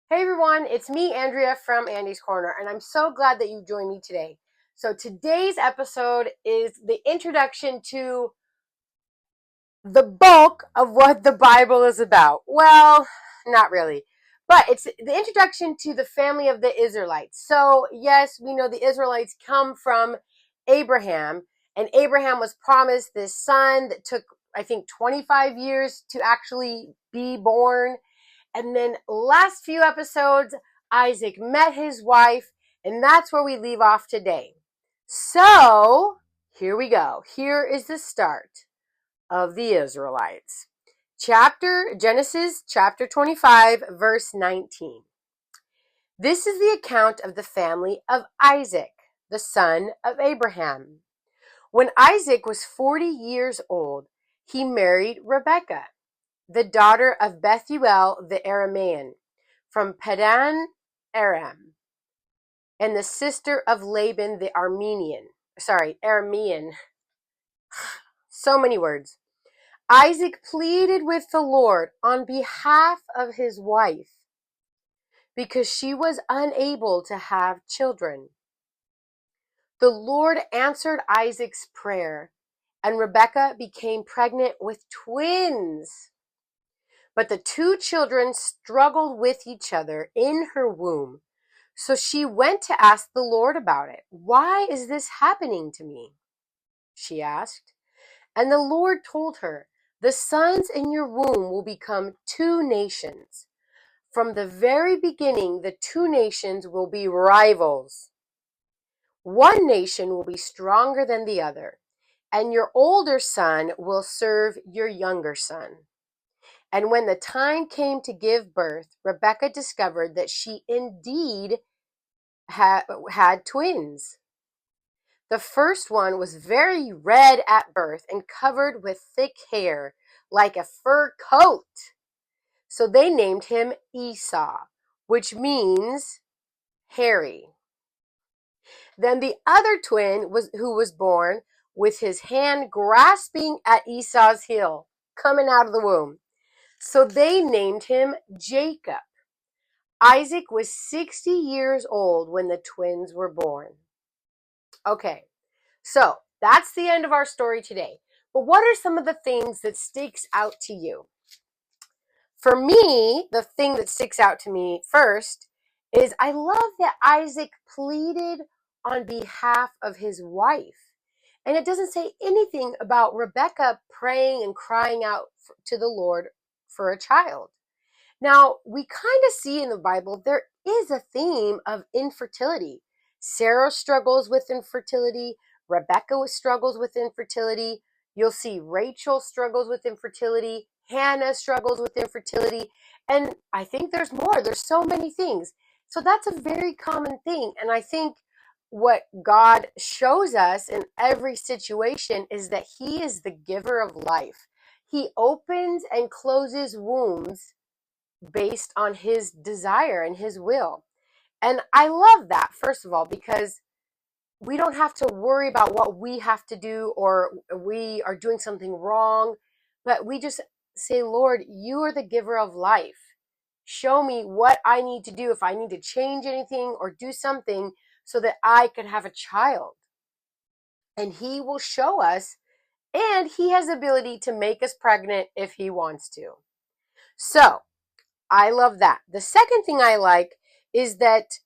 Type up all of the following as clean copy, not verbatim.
Hey everyone, it's me, Andrea from Andy's Corner, and I'm so glad that you joined me today. So today's episode is the introduction to the bulk of what the Bible is about. Well, not really, but it's the introduction to the family of the Israelites. So yes, we know the Israelites come from Abraham, and Abraham was promised this son that took, I think, 25 years to actually be born. And then last few episodes, Isaac met his wife, and that's where we leave off today. So here we go. Here is the start of the Israelites. Genesis chapter 25, verse 19. This is the account of the family of Isaac, the son of Abraham. When Isaac was 40 years old, he married Rebekah, the daughter of Bethuel the Aramean, from Padan Aram, and the sister of Laban the Aramean. So many words. Isaac pleaded with the Lord on behalf of his wife because she was unable to have children. The Lord answered Isaac's prayer, and Rebekah became pregnant with twins. But the two children struggled with each other in her womb. So she went to ask the Lord about it. Why is this happening to me? She asked. And the Lord told her, the sons in your womb will become two nations. From the very beginning, the two nations will be rivals. One nation will be stronger than the other, and your older son will serve your younger son. And when the time came to give birth, Rebekah discovered that she indeed had twins. The first one was very red at birth and covered with thick hair, like a fur coat. So they named him Esau, which means hairy. Then the other twin who was born with his hand grasping at Esau's heel, coming out of the womb. So they named him Jacob. Isaac was 60 years old when the twins were born. Okay, so that's the end of our story today. But what are some of the things that sticks out to you? For me, the thing that sticks out to me first is I love that Isaac pleaded on behalf of his wife. And it doesn't say anything about Rebekah praying and crying out to the Lord for a child. Now, we kind of see in the Bible there is a theme of infertility. Sarah struggles with infertility. Rebecca struggles with infertility. You'll see Rachel struggles with infertility. Hannah struggles with infertility. And I think there's more. There's so many things. So that's a very common thing. And I think what God shows us in every situation is that He is the giver of life. He opens and closes wombs based on His desire and His will. And I love that, first of all, because we don't have to worry about what we have to do or we are doing something wrong, but we just say, Lord, you are the giver of life. Show me what I need to do, if I need to change anything or do something so that I can have a child. And He will show us, and He has the ability to make us pregnant if He wants to. So, I love that. The second thing I like is that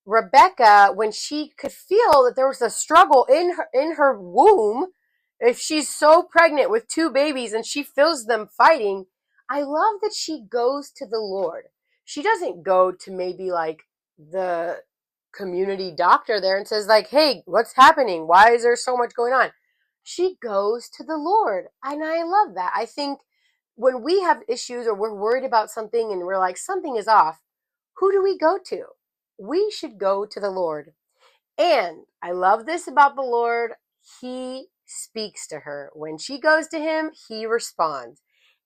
Rebecca, when she could feel that there was a struggle in her womb, if she's so pregnant with two babies and she feels them fighting, I love that she goes to the Lord. She doesn't go to maybe like the community doctor there and says like, hey, what's happening? Why is there so much going on? She goes to the Lord. And I love that. I think when we have issues or we're worried about something and we're like, something is off, who do we go to? We should go to the Lord. And I love this about the Lord. He speaks to her. When she goes to Him, He responds.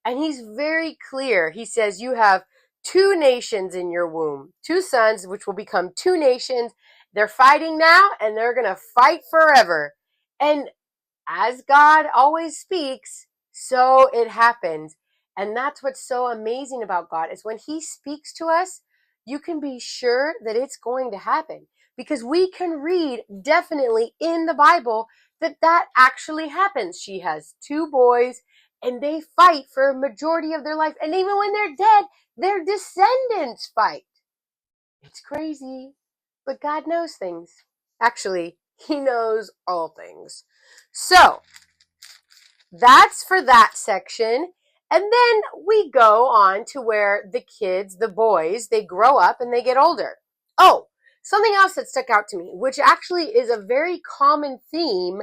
And He's very clear. He says, you have two nations in your womb, two sons, which will become two nations. They're fighting now and they're going to fight forever. And as God always speaks, so it happens. And that's what's so amazing about God is when He speaks to us, you can be sure that it's going to happen, because we can read definitely in the Bible that that actually happens. She has two boys and they fight for a majority of their life. And even when they're dead, their descendants fight. It's crazy, but God knows things. Actually, he knows all things. So that's for that section. And then we go on to where the kids, the boys, they grow up and they get older. Oh, something else that stuck out to me, which actually is a very common theme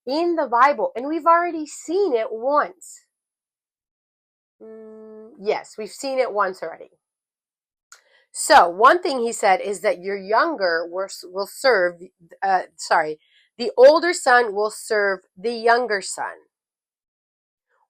in the Bible, and we've already seen it once. Yes, we've seen it once already. So one thing he said is that your younger will serve, the older son will serve the younger son.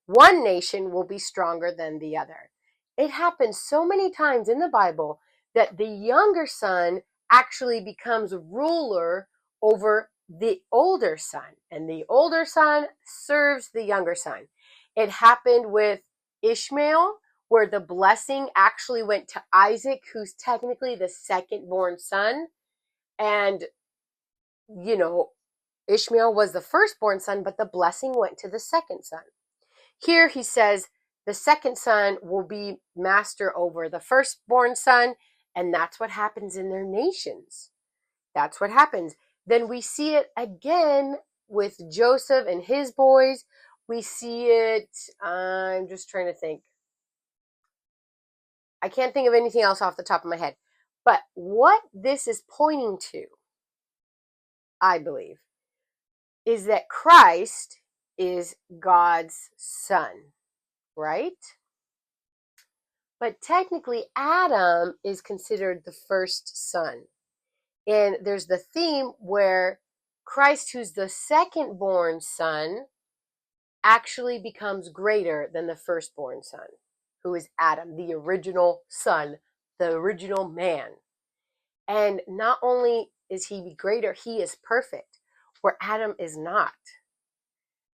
One nation will be stronger than the other. It happens so many times in the Bible that the younger son actually becomes ruler over the older son, and the older son serves the younger son. It happened with Ishmael, where the blessing actually went to Isaac, who's technically the second born son. And, Ishmael was the firstborn son, but the blessing went to the second son. Here he says the second son will be master over the firstborn son, and that's what happens in their nations. That's what happens. Then we see it again with Joseph and his boys. We see it, I'm just trying to think. I can't think of anything else off the top of my head. But what this is pointing to, I believe, is that Christ is God's son, right? But technically, Adam is considered the first son. And there's the theme where Christ, who's the second born son, actually becomes greater than the firstborn son, who is Adam, the original son, the original man. And not only is he greater, he is perfect, where Adam is not.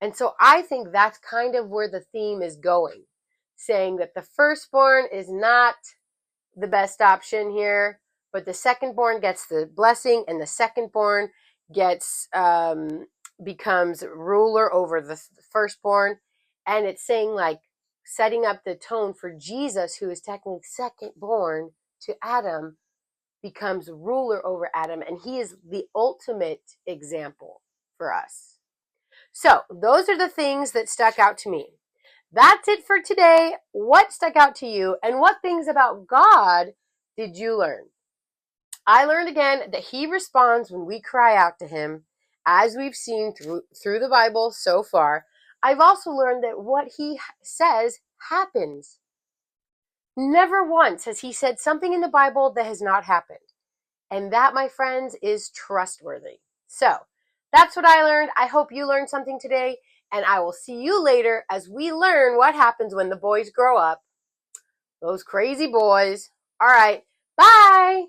And so I think that's kind of where the theme is going, saying that the firstborn is not the best option here, but the secondborn gets the blessing, and the secondborn becomes ruler over the firstborn. And it's saying, like, setting up the tone for Jesus, who is technically secondborn to Adam, becomes ruler over Adam, and he is the ultimate example for us. So those are the things that stuck out to me. That's it for today. What stuck out to you, and what things about God did you learn? I learned again that he responds when we cry out to him, as we've seen through the Bible so far. I've also learned that what he says happens. Never once has he said something in the Bible that has not happened. And that, my friends, is trustworthy. So that's what I learned. I hope you learned something today, and I will see you later as we learn what happens when the boys grow up. Those crazy boys. All right. Bye.